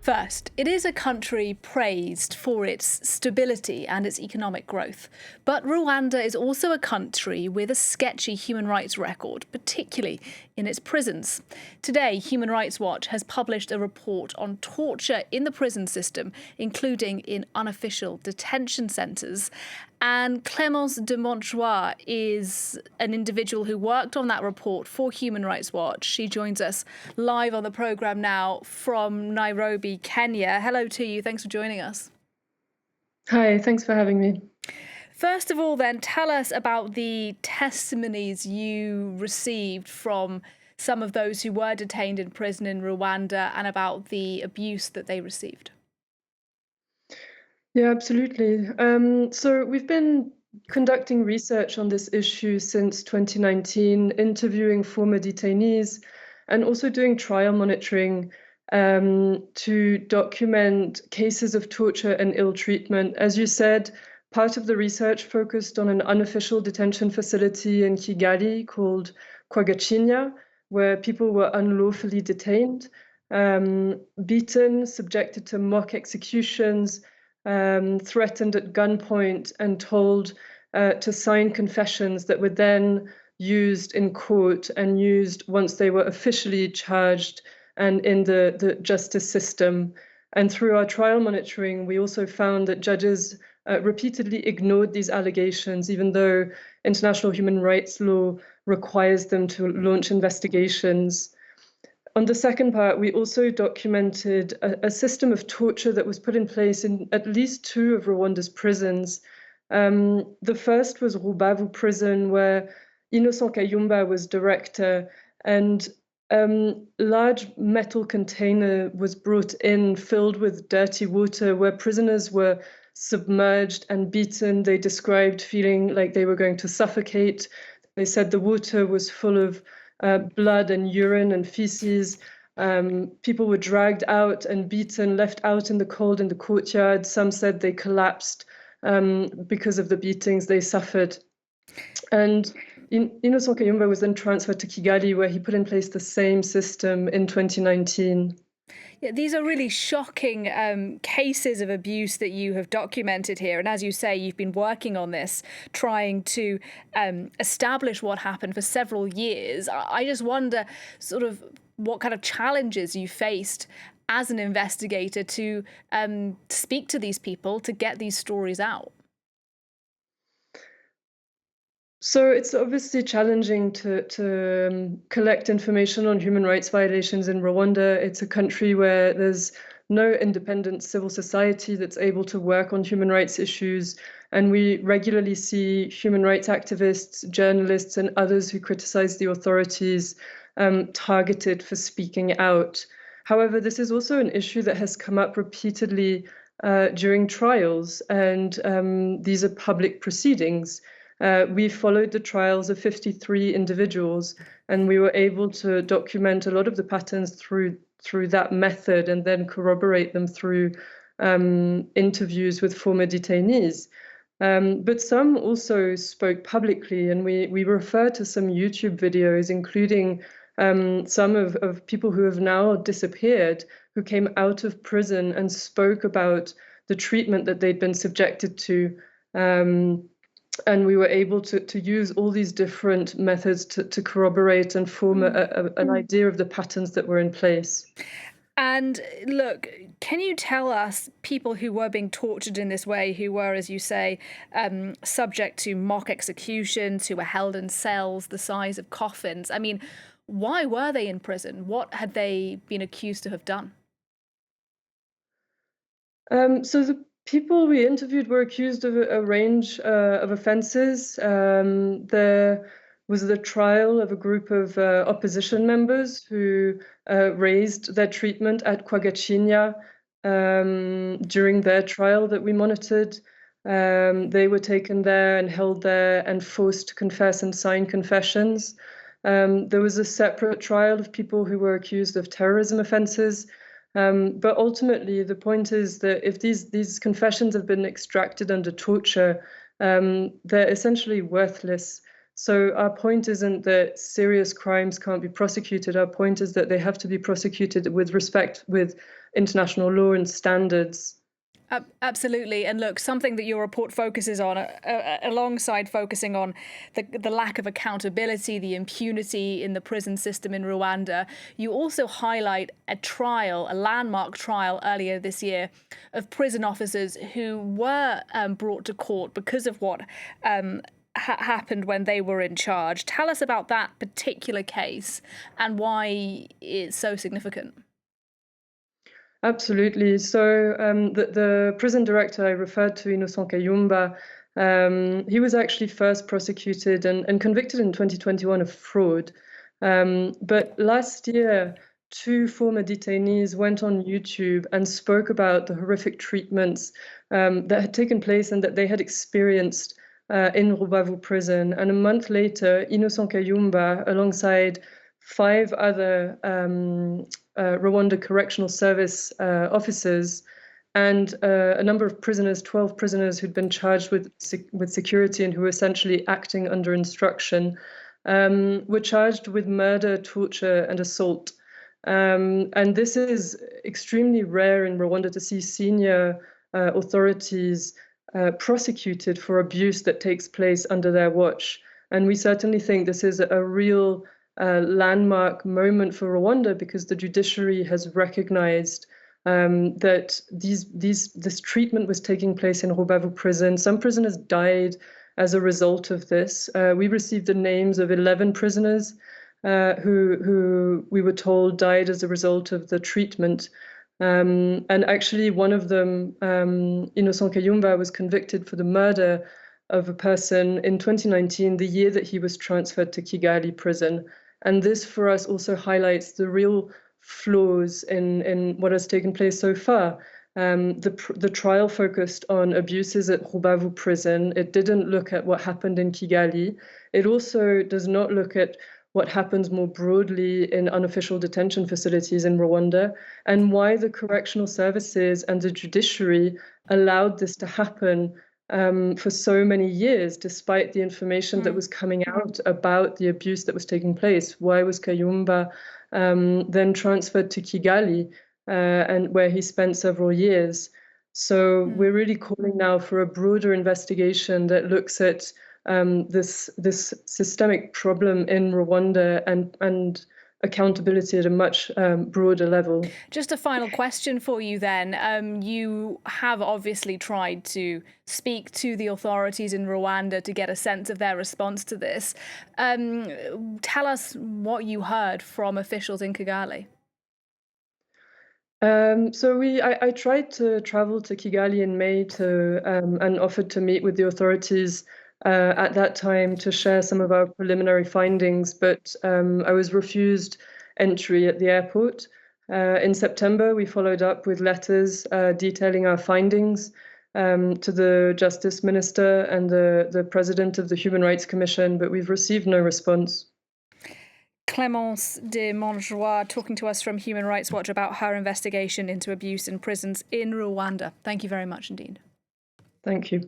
First, it is a country praised for its stability and its economic growth. But Rwanda is also a country with a sketchy human rights record, particularly in its prisons. Today, Human Rights Watch has published a report on torture in the prison system, including in unofficial detention centres. And Clémentine de Montjoye is an individual who worked on that report for Human Rights Watch. She joins us live on the programme now from Nairobi, Kenya. Hello to you. Thanks for joining us. Hi, thanks for having me. First of all, then, tell us about the testimonies you received from some of those who were detained in prison in Rwanda and about the abuse that they received. Yeah, absolutely. So we've been conducting research on this issue since 2019, interviewing former detainees and also doing trial monitoring to document cases of torture and ill treatment. As you said, part of the research focused on an unofficial detention facility in Kigali called Kwagacinya, where people were unlawfully detained, beaten, subjected to mock executions, threatened at gunpoint and told to sign confessions that were then used in court and used once they were officially charged and in the justice system. And through our trial monitoring, we also found that judges repeatedly ignored these allegations, even though international human rights law requires them to launch investigations. On the second part, we also documented a system of torture that was put in place in at least two of Rwanda's prisons. The first was Rubavu prison, where Innocent Kayumba was director, and large metal container was brought in filled with dirty water where prisoners were submerged and beaten. They described feeling like they were going to suffocate. They said the water was full of blood and urine and feces. People were dragged out and beaten, left out in the cold in the courtyard. Some said they collapsed because of the beatings they suffered. And Innocent Kayumba was then transferred to Kigali, where he put in place the same system in 2019. Yeah, these are really shocking cases of abuse that you have documented here. And as you say, you've been working on this, trying to establish what happened for several years. I just wonder sort of what kind of challenges you faced as an investigator to speak to these people, to get these stories out. So it's obviously challenging to collect information on human rights violations in Rwanda. It's a country where there's no independent civil society that's able to work on human rights issues. And we regularly see human rights activists, journalists, and others who criticize the authorities targeted for speaking out. However, this is also an issue that has come up repeatedly during trials, and these are public proceedings. We followed the trials of 53 individuals, and we were able to document a lot of the patterns through that method and then corroborate them through interviews with former detainees. But some also spoke publicly, and we refer to some YouTube videos, including some of people who have now disappeared, who came out of prison and spoke about the treatment that they'd been subjected to. And we were able to use all these different methods to corroborate and form an idea of the patterns that were in place. And look, can you tell us people who were being tortured in this way, who were, as you say, subject to mock executions, who were held in cells the size of coffins? I mean, why were they in prison? What had they been accused to have done? So the people we interviewed were accused of a range of offenses. There was the trial of a group of opposition members who raised their treatment at Kwagacinya during their trial that we monitored. They were taken there and held there and forced to confess and sign confessions. There was a separate trial of people who were accused of terrorism offenses. But ultimately, the point is that if these confessions have been extracted under torture, they're essentially worthless. So our point isn't that serious crimes can't be prosecuted. Our point is that they have to be prosecuted with respect with international law and standards. Absolutely. And look, something that your report focuses on, alongside focusing on the lack of accountability, the impunity in the prison system in Rwanda, you also highlight a landmark trial earlier this year of prison officers who were brought to court because of what happened when they were in charge. Tell us about that particular case and why it's so significant. Absolutely. So the prison director I referred to, Innocent Kayumba, he was actually first prosecuted and convicted in 2021 of fraud. But last year, 2 former detainees went on YouTube and spoke about the horrific treatments that had taken place and that they had experienced in Rubavu prison. And a month later, Innocent Kayumba, alongside 5 other Rwanda Correctional Service officers and a number of prisoners, 12 prisoners who'd been charged with security and who were essentially acting under instruction, were charged with murder, torture, and assault. And this is extremely rare in Rwanda to see senior authorities prosecuted for abuse that takes place under their watch. And we certainly think this is a real landmark moment for Rwanda because the judiciary has recognized that this treatment was taking place in Rubavu prison. Some prisoners died as a result of this. We received the names of 11 prisoners who we were told died as a result of the treatment. And actually, one of them, Innocent Kayumba, was convicted for the murder of a person in 2019, the year that he was transferred to Kigali prison. And this, for us, also highlights the real flaws in what has taken place so far. The trial focused on abuses at Rubavu prison. It didn't look at what happened in Kigali. It also does not look at what happens more broadly in unofficial detention facilities in Rwanda and why the correctional services and the judiciary allowed this to happen for so many years, despite the information that was coming out about the abuse that was taking place. Why was Kayumba then transferred to Kigali, and where he spent several years? So we're really calling now for a broader investigation that looks at this systemic problem in Rwanda and accountability at a much broader level. Just a final question for you then. You have obviously tried to speak to the authorities in Rwanda to get a sense of their response to this. Tell us what you heard from officials in Kigali. I tried to travel to Kigali in May and offered to meet with the authorities at that time to share some of our preliminary findings, but I was refused entry at the airport. In September, we followed up with letters detailing our findings to the Justice Minister and the President of the Human Rights Commission, but we've received no response. Clémentine de Montjoye talking to us from Human Rights Watch about her investigation into abuse in prisons in Rwanda. Thank you very much indeed. Thank you.